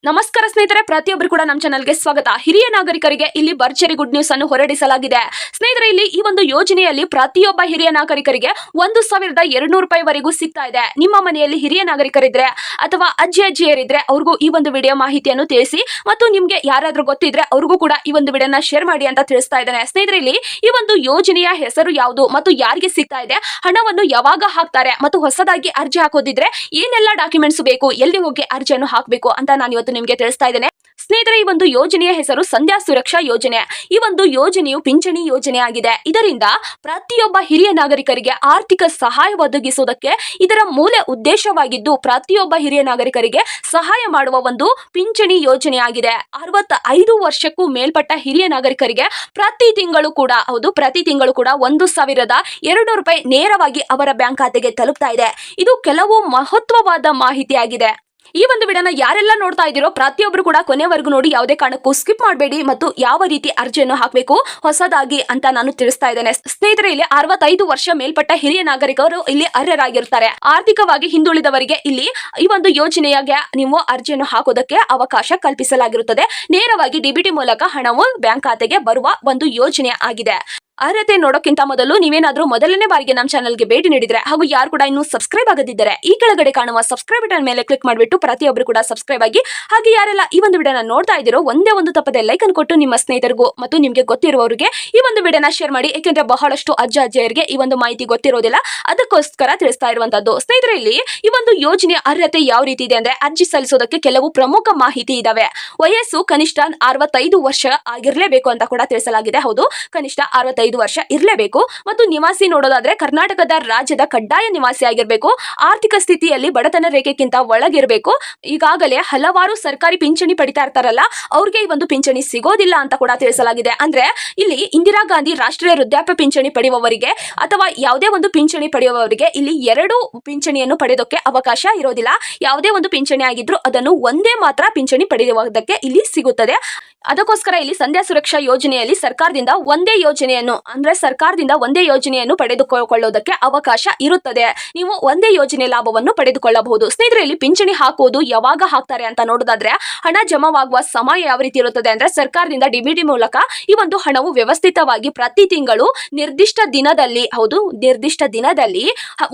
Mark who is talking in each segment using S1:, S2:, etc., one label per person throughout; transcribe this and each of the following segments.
S1: ನಮಸ್ಕಾರ ಸ್ನೇಹಿತರೆ, ಪ್ರತಿಯೊಬ್ಬರು ಕೂಡ ನಮ್ಮ ಚಾನೆಲ್ಗೆ ಸ್ವಾಗತ. ಹಿರಿಯ ನಾಗರಿಕರಿಗೆ ಇಲ್ಲಿ ಭರ್ಜರಿ ಗುಡ್ ನ್ಯೂಸ್ ಅನ್ನು ಹೊರಡಿಸಲಾಗಿದೆ. ಸ್ನೇಹಿತರೆ, ಇಲ್ಲಿ ಈ ಒಂದು ಯೋಜನೆಯಲ್ಲಿ ಪ್ರತಿಯೊಬ್ಬ ಹಿರಿಯ ನಾಗರಿಕರಿಗೆ 1,200 ರೂಪಾಯಿವರೆಗೂ ಸಿಗ್ತಾ ಇದೆ. ನಿಮ್ಮ ಮನೆಯಲ್ಲಿ ಹಿರಿಯ ನಾಗರಿಕರಿದ್ರೆ ಅಥವಾ ಅಜ್ಜಿಯರಿದ್ರೆ ಅವ್ರಿಗೂ ಈ ಒಂದು ವಿಡಿಯೋ ಮಾಹಿತಿಯನ್ನು ತಿಳಿಸಿ ಮತ್ತು ನಿಮ್ಗೆ ಯಾರಾದ್ರೂ ಗೊತ್ತಿದ್ರೆ ಅವ್ರಿಗೂ ಕೂಡ ಈ ಒಂದು ವಿಡಿಯೋನ ಶೇರ್ ಮಾಡಿ ಅಂತ ತಿಳಿಸ್ತಾ ಇದ್ದೇನೆ. ಸ್ನೇಹಿತರೆ, ಇಲ್ಲಿ ಈ ಒಂದು ಯೋಜನೆಯ ಹೆಸರು ಯಾವುದು ಮತ್ತು ಯಾರಿಗೆ ಸಿಗ್ತಾ ಇದೆ, ಹಣವನ್ನು ಯಾವಾಗ ಹಾಕ್ತಾರೆ ಮತ್ತು ಹೊಸದಾಗಿ ಅರ್ಜಿ ಹಾಕೋದಿದ್ರೆ ಏನೆಲ್ಲ ಡಾಕ್ಯುಮೆಂಟ್ಸ್ ಬೇಕು, ಎಲ್ಲಿ ಹೋಗಿ ಅರ್ಜಿಯನ್ನು ಹಾಕಬೇಕು ಅಂತ ನಾನು ಇವತ್ತು ನಿಮಗೆ ತಿಳಿಸ್ತಾ ಇದ್ದೇನೆ. ಸ್ನೇಹಿತರೆ, ಈ ಒಂದು ಯೋಜನೆಯ ಹೆಸರು ಸಂಧ್ಯಾ ಸುರಕ್ಷಾ ಯೋಜನೆ. ಈ ಒಂದು ಯೋಜನೆಯು ಪಿಂಚಣಿ ಯೋಜನೆ ಆಗಿದೆ. ಇದರಿಂದ ಪ್ರತಿಯೊಬ್ಬ ಹಿರಿಯ ನಾಗರಿಕರಿಗೆ ಆರ್ಥಿಕ ಸಹಾಯ ಒದಗಿಸುವುದಕ್ಕೆ ಇದರ ಮೂಲ ಉದ್ದೇಶವಾಗಿದ್ದು, ಪ್ರತಿಯೊಬ್ಬ ಹಿರಿಯ ನಾಗರಿಕರಿಗೆ ಸಹಾಯ ಮಾಡುವ ಒಂದು ಪಿಂಚಣಿ ಯೋಜನೆ ಆಗಿದೆ. 65 ವರ್ಷಕ್ಕೂ ಮೇಲ್ಪಟ್ಟ ಹಿರಿಯ ನಾಗರಿಕರಿಗೆ ಪ್ರತಿ ತಿಂಗಳು ಕೂಡ 1,200 ರೂಪಾಯಿ ನೇರವಾಗಿ ಅವರ ಬ್ಯಾಂಕ್ ಖಾತೆಗೆ ತಲುಪ್ತಾ ಇದೆ. ಇದು ಕೆಲವು ಮಹತ್ವವಾದ ಮಾಹಿತಿಯಾಗಿದೆ. ಈ ಒಂದು ವಿಡಿಯೋನ ಯಾರೆಲ್ಲ ನೋಡ್ತಾ ಇದ್ದೀರೋ ಪ್ರತಿಯೊಬ್ಬರು ಕೂಡ ಕೊನೆವರೆಗೂ ನೋಡಿ, ಯಾವುದೇ ಕಾರಣಕ್ಕೂ ಸ್ಕಿಪ್ ಮಾಡಬೇಡಿ ಮತ್ತು ಯಾವ ರೀತಿ ಅರ್ಜಿಯನ್ನು ಹಾಕಬೇಕು ಹೊಸದಾಗಿ ಅಂತ ನಾನು ತಿಳಿಸ್ತಾ ಇದ್ದೇನೆ. ಸ್ನೇಹಿತರೆ, ಇಲ್ಲಿ 65 ವರ್ಷ ಮೇಲ್ಪಟ್ಟ ಹಿರಿಯ ನಾಗರಿಕರು ಇಲ್ಲಿ ಅರ್ಹರಾಗಿರ್ತಾರೆ. ಆರ್ಥಿಕವಾಗಿ ಹಿಂದುಳಿದವರಿಗೆ ಇಲ್ಲಿ ಈ ಒಂದು ಯೋಜನೆಯಾಗೆ ನೀವು ಅರ್ಜಿಯನ್ನು ಹಾಕೋದಕ್ಕೆ ಅವಕಾಶ ಕಲ್ಪಿಸಲಾಗಿರುತ್ತದೆ. ನೇರವಾಗಿ ಡಿಬಿಟಿ ಮೂಲಕ ಹಣವು ಬ್ಯಾಂಕ್ ಖಾತೆಗೆ ಬರುವ ಒಂದು ಯೋಜನೆ ಆಗಿದೆ. ಅರ್ಹತೆ ನೋಡೋಕ್ಕಿಂತ ಮೊದಲು ನೀವೇನಾದ್ರೂ ಮೊದಲನೇ ಬಾರಿಗೆ ನಮ್ಮ ಚಾನಲ್ಗೆ ಭೇಟಿ ನೀಡಿದ್ರೆ ಹಾಗೂ ಯಾರು ಕೂಡ ಇನ್ನೂ ಸಬ್ಸ್ಕ್ರೈಬ್ ಆಗದಿದ್ದರೆ ಈ ಕೆಳಗಡೆ ಕಾಣುವ ಸಬ್ಸ್ಕ್ರೈಬ್ ಬಟನ್ ಮೇಲೆ ಕ್ಲಿಕ್ ಮಾಡಿಬಿಟ್ಟು ಪ್ರತಿಯೊಬ್ಬರು ಕೂಡ ಸಬ್ಸ್ಕ್ರೈಬ್ ಆಗಿ, ಹಾಗೆ ಯಾರೆಲ್ಲ ಈ ಒಂದು ವಿಡಿಯೋನ ನೋಡ್ತಾ ಇದ್ದೀರೋ ಒಂದೇ ಒಂದು ತಪ್ಪದೆ ಲೈಕ್ ಅನ್ನು ಕೊಟ್ಟು ನಿಮ್ಮ ಸ್ನೇಹಿತರಿಗೂ ಮತ್ತು ನಿಮಗೆ ಗೊತ್ತಿರುವವರಿಗೆ ಈ ಒಂದು ವಿಡಿಯೋನ ಶೇರ್ ಮಾಡಿ. ಏಕೆಂದ್ರೆ ಬಹಳಷ್ಟು ಅಜ್ಜಿಯರಿಗೆ ಈ ಒಂದು ಮಾಹಿತಿ ಗೊತ್ತಿರೋದಿಲ್ಲ, ಅದಕ್ಕೋಸ್ಕರ ತಿಳಿಸ್ತಾ ಇರುವಂತದ್ದು. ಸ್ನೇಹಿತರೆ, ಇಲ್ಲಿ ಈ ಒಂದು ಯೋಜನೆಯ ಅರ್ಹತೆ ಯಾವ ರೀತಿ ಇದೆ ಅಂದ್ರೆ, ಅರ್ಜಿ ಸಲ್ಲಿಸೋದಕ್ಕೆ ಕೆಲವು ಪ್ರಮುಖ ಮಾಹಿತಿ ಇದಾವೆ. ವಯಸ್ಸು ಕನಿಷ್ಠ 65 ವರ್ಷ ಆಗಿರ್ಲೇಬೇಕು ಅಂತ ಕೂಡ ತಿಳಿಸಲಾಗಿದೆ. ಹೌದು, ಕನಿಷ್ಠ 65 ವರ್ಷ ಇರಲೇಬೇಕು. ಮತ್ತು ನಿವಾಸಿ ನೋಡೋದಾದ್ರೆ ಕರ್ನಾಟಕದ ರಾಜ್ಯದ ಕಡ್ಡಾಯ ನಿವಾಸಿ ಆಗಿರ್ಬೇಕು. ಆರ್ಥಿಕ ಸ್ಥಿತಿಯಲ್ಲಿ ಬಡತನ ರೇಖೆಗಿಂತ ಒಳಗಿರಬೇಕು. ಈಗಾಗಲೇ ಹಲವಾರು ಸರ್ಕಾರಿ ಪಿಂಚಣಿ ಪಡಿತಾ ಇರ್ತಾರಲ್ಲ, ಅವ್ರಿಗೆ ಈ ಒಂದು ಪಿಂಚಣಿ ಸಿಗೋದಿಲ್ಲ ಅಂತ ಕೂಡ ತಿಳಿಸಲಾಗಿದೆ. ಅಂದ್ರೆ ಇಲ್ಲಿ ಇಂದಿರಾ ಗಾಂಧಿ ರಾಷ್ಟ್ರೀಯ ವೃದ್ಧಾಪ್ಯ ಪಿಂಚಣಿ ಪಡೆಯುವವರಿಗೆ ಅಥವಾ ಯಾವುದೇ ಒಂದು ಪಿಂಚಣಿ ಪಡೆಯುವವರಿಗೆ ಇಲ್ಲಿ 2 ಪಿಂಚಣಿಯನ್ನು ಪಡೆಯೋದಕ್ಕೆ ಅವಕಾಶ ಇರೋದಿಲ್ಲ. ಯಾವುದೇ ಒಂದು ಪಿಂಚಣಿ ಆಗಿದ್ರು ಅದನ್ನು ಒಂದೇ ಮಾತ್ರ ಪಿಂಚಣಿ ಪಡೆಯುವುದಕ್ಕೆ ಇಲ್ಲಿ ಸಿಗುತ್ತದೆ. ಅದಕ್ಕೋಸ್ಕರ ಇಲ್ಲಿ ಸಂಧ್ಯಾ ಸುರಕ್ಷಾ ಯೋಜನೆಯಲ್ಲಿ ಸರ್ಕಾರದಿಂದ ಒಂದೇ ಯೋಜನೆಯನ್ನು ಪಡೆದುಕೊಳ್ಳೋದಕ್ಕೆ ಅವಕಾಶ ಇರುತ್ತದೆ. ನೀವು ಒಂದೇ ಯೋಜನೆ ಲಾಭವನ್ನು ಪಡೆದುಕೊಳ್ಳಬಹುದು. ಸ್ನೇಹಿತರೆ, ಇಲ್ಲಿ ಪಿಂಚಣಿ ಹಾಕುವುದು ಯಾವಾಗ ಹಾಕ್ತಾರೆ ಅಂತ ನೋಡೋದಾದ್ರೆ, ಹಣ ಜಮಾವಾಗುವ ಸಮಯ ಯಾವ ರೀತಿ ಇರುತ್ತದೆ ಅಂದ್ರೆ, ಸರ್ಕಾರದಿಂದ ಡಿಬಿಟಿ ಮೂಲಕ ಈ ಒಂದು ಹಣವು ವ್ಯವಸ್ಥಿತವಾಗಿ ಪ್ರತಿ ತಿಂಗಳು ನಿರ್ದಿಷ್ಟ ದಿನದಲ್ಲಿ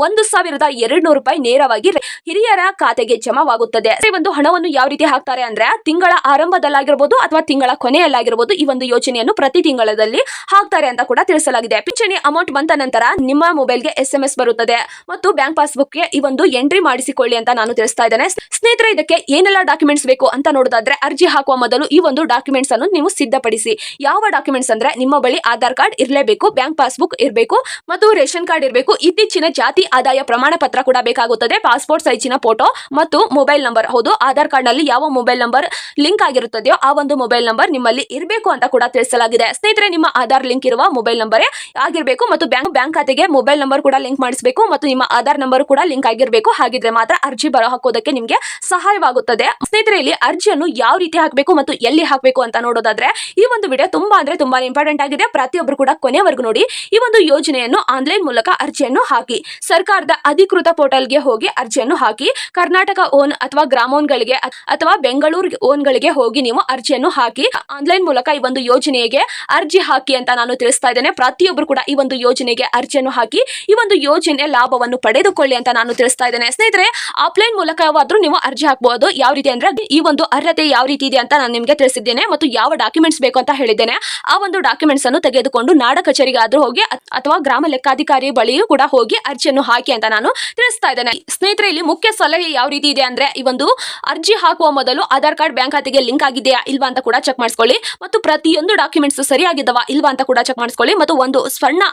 S1: 1,200 ರೂಪಾಯಿ ನೇರವಾಗಿ ಹಿರಿಯರ ಖಾತೆಗೆ ಜಮಾವಾಗುತ್ತದೆ. ಈ ಒಂದು ಹಣವನ್ನು ಯಾವ ರೀತಿ ಹಾಕ್ತಾರೆ ಅಂದ್ರೆ, ತಿಂಗಳ ಆರಂಭದಲ್ಲಾಗಿರ್ಬೋದು ಅಥವಾ ತಿಂಗಳ ಕೊನೆಯಲ್ಲಾಗಿರ್ಬೋದು ಈ ಒಂದು ಯೋಜನೆಯನ್ನು ಪ್ರತಿ ತಿಂಗಳಲ್ಲಿ ಹಾಕ್ತಾರೆ ಅಂತ ಕೂಡ ತಿಳಿಸಲಾಗಿದೆ. ಪಿಂಚಣಿ ಅಮೌಂಟ್ ಬಂದ ನಂತರ ನಿಮ್ಮ ಮೊಬೈಲ್ಗೆ SMS ಬರುತ್ತದೆ ಮತ್ತು ಬ್ಯಾಂಕ್ ಪಾಸ್ಬುಕ್ಗೆ ಈ ಒಂದು ಎಂಟ್ರಿ ಮಾಡಿಸಿಕೊಳ್ಳಿ ಅಂತ ನಾನು ತಿಳಿಸ್ತಾ ಇದ್ದೇನೆ. ಸ್ನೇಹಿತರೆ, ಇದಕ್ಕೆ ಏನೆಲ್ಲ ಡಾಕ್ಯುಮೆಂಟ್ಸ್ ಬೇಕು ಅಂತ ನೋಡೋದಾದ್ರೆ, ಅರ್ಜಿ ಹಾಕುವ ಮೊದಲು ಈ ಒಂದು ಡಾಕ್ಯುಮೆಂಟ್ಸ್ ಅನ್ನು ನೀವು ಸಿದ್ಧಪಡಿಸಿ. ಯಾವ ಡಾಕ್ಯುಮೆಂಟ್ಸ್ ಅಂದ್ರೆ, ನಿಮ್ಮ ಬಳಿ ಆಧಾರ್ ಕಾರ್ಡ್ ಇರಲೇಬೇಕು, ಬ್ಯಾಂಕ್ ಪಾಸ್ಬುಕ್ ಇರಬೇಕು ಮತ್ತು ರೇಷನ್ ಕಾರ್ಡ್ ಇರಬೇಕು. ಇತ್ತೀಚಿನ ಜಾತಿ ಆದಾಯ ಪ್ರಮಾಣ ಪತ್ರ ಕೂಡ ಬೇಕಾಗುತ್ತದೆ. ಪಾಸ್ಪೋರ್ಟ್ ಸೈಜಿನ ಫೋಟೋ ಮತ್ತು ಮೊಬೈಲ್ ನಂಬರ್. ಹೌದು, ಆಧಾರ್ ಕಾರ್ಡ್ ನಲ್ಲಿ ಯಾವ ಮೊಬೈಲ್ ನಂಬರ್ ಲಿಂಕ್ ಆಗಿರುತ್ತದೆಯೋ ಆ ಒಂದು ಮೊಬೈಲ್ ನಂಬರ್ ನಿಮ್ಮಲ್ಲಿ ಇರಬೇಕು ಅಂತ ಕೂಡ ತಿಳಿಸಲಾಗಿದೆ. ಸ್ನೇಹಿತರೆ, ನಿಮ್ಮ ಆಧಾರ್ ಲಿಂಕ್ ಇರುವ ಮೊಬೈಲ್ ನಂಬರ್ ಆಗಿರಬೇಕು ಮತ್ತು ಬ್ಯಾಂಕ್ ಖಾತೆಗೆ ಮೊಬೈಲ್ ನಂಬರ್ ಕೂಡ ಲಿಂಕ್ ಮಾಡಿಸಬೇಕು ಮತ್ತು ನಿಮ್ಮ ಆಧಾರ್ ನಂಬರ್ ಕೂಡ ಲಿಂಕ್ ಆಗಿರಬೇಕು. ಹಾಗಿದ್ರೆ ಮಾತ್ರ ಅರ್ಜಿ ಹಾಕೋದಕ್ಕೆ ನಿಮಗೆ ಸಹಾಯವಾಗುತ್ತದೆ. ಸ್ನೇಹಿತರೆ, ಇಲ್ಲಿ ಅರ್ಜಿಯನ್ನು ಯಾವ ರೀತಿ ಹಾಕಬೇಕು ಮತ್ತು ಎಲ್ಲಿ ಹಾಕಬೇಕು ಅಂತ ನೋಡೋದಾದ್ರೆ, ಈ ಒಂದು ವಿಡಿಯೋ ತುಂಬಾ ಇಂಪಾರ್ಟೆಂಟ್ ಆಗಿದೆ. ಪ್ರತಿಯೊಬ್ಬರು ಕೂಡ ಕೊನೆವರೆಗೂ ನೋಡಿ. ಈ ಒಂದು ಯೋಜನೆಯನ್ನು ಆನ್ಲೈನ್ ಮೂಲಕ ಅರ್ಜಿಯನ್ನು ಹಾಕಿ. ಸರ್ಕಾರದ ಅಧಿಕೃತ ಪೋರ್ಟಲ್ಗೆ ಹೋಗಿ ಅರ್ಜಿಯನ್ನು ಹಾಕಿ. ಕರ್ನಾಟಕ ಓನ್ ಅಥವಾ ಗ್ರಾಮೋನ್ಗಳಿಗೆ ಅಥವಾ ಬೆಂಗಳೂರು ಓನ್ಗಳಿಗೆ ಹೋಗಿ ನೀವು ಅರ್ಜಿಯನ್ನು ಹಾಕಿ ಆನ್ಲೈನ್ ಮೂಲಕ ಈ ಒಂದು ಯೋಜನೆಗೆ ಅರ್ಜಿ ಹಾಕಿ ಅಂತ ನಾನು ತಿಳಿಸ್ತಾ ಇದ್ದೇನೆ. ಪ್ರತಿಯೊಬ್ಬರು ಕೂಡ ಈ ಒಂದು ಯೋಜನೆಗೆ ಅರ್ಜಿಯನ್ನು ಹಾಕಿ ಈ ಒಂದು ಯೋಜನೆ ಲಾಭವನ್ನು ಪಡೆದುಕೊಳ್ಳಿ ಅಂತ ನಾನು ತಿಳಿಸ್ತಾ ಇದ್ದೇನೆ. ಸ್ನೇಹಿತರೆ, ಆಫ್ಲೈನ್ ಮೂಲಕವಾದ್ರೂ ನೀವು ಅರ್ಜಿ ಹಾಕಬಹುದು. ಯಾವ ರೀತಿ ಅಂದ್ರೆ, ಈ ಒಂದು ಅರ್ಹತೆ ಯಾವ ರೀತಿ ಇದೆ ಅಂತ ನಾನು ನಿಮಗೆ ತಿಳಿಸಿದ್ದೇನೆ ಮತ್ತು ಯಾವ ಡಾಕ್ಯುಮೆಂಟ್ಸ್ ಬೇಕು ಅಂತ ಹೇಳಿದ್ದೇನೆ. ಆ ಒಂದು ಡಾಕ್ಯುಮೆಂಟ್ಸ್ ಅನ್ನು ತೆಗೆದುಕೊಂಡು ನಾಡ ಕಚೇರಿಗೆ ಆದ್ರೂ ಹೋಗಿ ಅಥವಾ ಗ್ರಾಮ ಲೆಕ್ಕಾಧಿಕಾರಿ ಬಳಿಯೂ ಕೂಡ ಹೋಗಿ ಅರ್ಜಿಯನ್ನು ಹಾಕಿ ಅಂತ ನಾನು ತಿಳಿಸ್ತಾ ಇದ್ದೇನೆ. ಸ್ನೇಹಿತರೆ, ಇಲ್ಲಿ ಮುಖ್ಯ ಸಲಹೆ ಯಾವ ರೀತಿ ಇದೆ ಅಂದ್ರೆ, ಈ ಒಂದು ಅರ್ಜಿ ಹಾಕುವ ಮೊದಲು ಆಧಾರ್ ಕಾರ್ಡ್ ಬ್ಯಾಂಕ್ ಖಾತೆಗೆ ಲಿಂಕ್ ಆಗಿದೆಯಾ ಇಲ್ವಾ ಅಂತ ಕೂಡ ಚೆಕ್ ಮಾಡಿಸ್ಕೊಳ್ಳಿ ಮತ್ತು ಪ್ರತಿಯೊಂದು ಡಾಕ್ಯುಮೆಂಟ್ಸ್ ಸರಿಯಾಗಿದ್ದಾವ ಇಲ್ವಾ ಅಂತ ಕೂಡ ಚೆಕ್ ಮಾಡಿಸ್ಕೊಳ್ಳಿ. ಮತ್ತು ಒಂದು ಸಣ್ಣ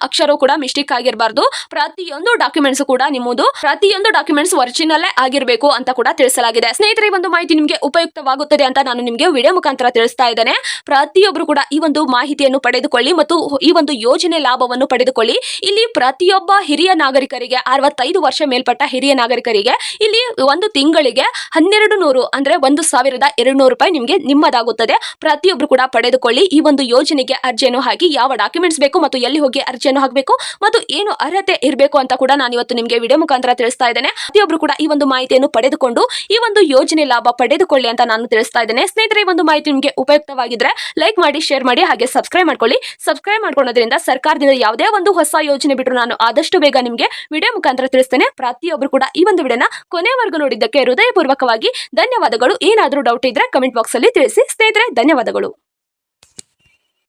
S1: ಅಕ್ಷರ ಕೂಡ ಮಿಸ್ಟೇಕ್ ಆಗಿರಬಾರ್ದು. ಪ್ರತಿಯೊಂದು ಡಾಕ್ಯುಮೆಂಟ್ಸ್ ಒರಿಜಿನಲ್ ಆಗಿರಬೇಕು ಅಂತ ಕೂಡ ತಿಳಿಸಲಾಗಿದೆ. ಸ್ನೇಹಿತರೆ, ಈ ಒಂದು ಮಾಹಿತಿ ನಿಮಗೆ ಉಪಯುಕ್ತವಾಗುತ್ತದೆ ಅಂತ ನಾನು ನಿಮಗೆ ವಿಡಿಯೋ ಮುಖಾಂತರ ತಿಳಿಸ್ತಾ ಇದ್ದೇನೆ. ಪ್ರತಿಯೊಬ್ಬರು ಕೂಡ ಈ ಒಂದು ಮಾಹಿತಿಯನ್ನು ಪಡೆದುಕೊಳ್ಳಿ ಮತ್ತು ಈ ಒಂದು ಯೋಜನೆ ಲಾಭವನ್ನು ಪಡೆದುಕೊಳ್ಳಿ. ಇಲ್ಲಿ ಪ್ರತಿಯೊಬ್ಬ ಹಿರಿಯ ನಾಗರಿಕರಿಗೆ 65 ವರ್ಷ ಮೇಲ್ಪಟ್ಟ ಹಿರಿಯ ನಾಗರಿಕರಿಗೆ ಇಲ್ಲಿ ಒಂದು ತಿಂಗಳಿಗೆ 1,200 ಅಂದ್ರೆ 1,200 ರೂಪಾಯಿ ನಿಮ್ಮದಾಗುತ್ತದೆ. ಪ್ರತಿಯೊಬ್ಬರು ಕೂಡ ಪಡೆದುಕೊಳ್ಳಿ. ಈ ಒಂದು ಯೋಜನೆಗೆ ಅರ್ಜಿಯನ್ನು ಹಾಕಿ ಯಾವ ಡಾಕ್ಯುಮೆಂಟ್ಸ್ ಬೇಕು ಮತ್ತು ಎಲ್ಲಿ ಹೋಗಿ ಅರ್ಜಿಯನ್ನು ಹಾಕಬೇಕು ಮತ್ತು ಏನು ಅರ್ಹತೆ ಇರಬೇಕು ಅಂತ ಕೂಡ ನಾನು ಇವತ್ತು ನಿಮಗೆ ವಿಡಿಯೋ ಮುಖಾಂತರ ತಿಳಿಸ್ತಾ ಇದ್ದೇನೆ. ಪ್ರತಿಯೊಬ್ಬರು ಕೂಡ ಈ ಒಂದು ಮಾಹಿತಿಯನ್ನು ಪಡೆದುಕೊಂಡು ಈ ಒಂದು ಯೋಜನೆ ಲಾಭ ಪಡೆದುಕೊಳ್ಳಿ ಅಂತ ನಾನು ತಿಳಿಸ್ತಾ ಇದ್ದೇನೆ. ಸ್ನೇಹಿತರೆ, ಈ ಒಂದು ಮಾಹಿತಿ ನಿಮಗೆ ಉಪಯುಕ್ತವಾಗಿದ್ರೆ ಲೈಕ್ ಮಾಡಿ, ಶೇರ್ ಮಾಡಿ, ಹಾಗೆ ಸಬ್ಸ್ಕ್ರೈಬ್ ಮಾಡ್ಕೊಳ್ಳಿ. ಸಬ್ಸ್ಕ್ರೈಬ್ ಮಾಡ್ಕೊಳ್ಳೋದ್ರಿಂದ ಸರ್ಕಾರದಿಂದ ಯಾವುದೇ ಒಂದು ಹೊಸ ಯೋಜನೆ ಬಿಟ್ಟರು ನಾನು ಆದಷ್ಟು ಬೇಗ ನಿಮಗೆ ವಿಡಿಯೋ ಮುಖಾಂತರ ತಿಳಿಸ್ತೇನೆ. ಪ್ರತಿಯೊಬ್ಬರು ಕೂಡ ಈ ಒಂದು ವಿಡಿಯೋನ ಕೊನೆವರೆಗೂ ನೋಡಿದ್ದಕ್ಕೆ ಹೃದಯಪೂರ್ವಕವಾಗಿ ಧನ್ಯವಾದಗಳು. ಏನಾದರೂ ಡೌಟ್ ಇದ್ರೆ ಕಮೆಂಟ್ ಬಾಕ್ಸ್ ಅಲ್ಲಿ ತಿಳಿಸಿ. ಸ್ನೇಹಿತರೆ, ಧನ್ಯವಾದಗಳು.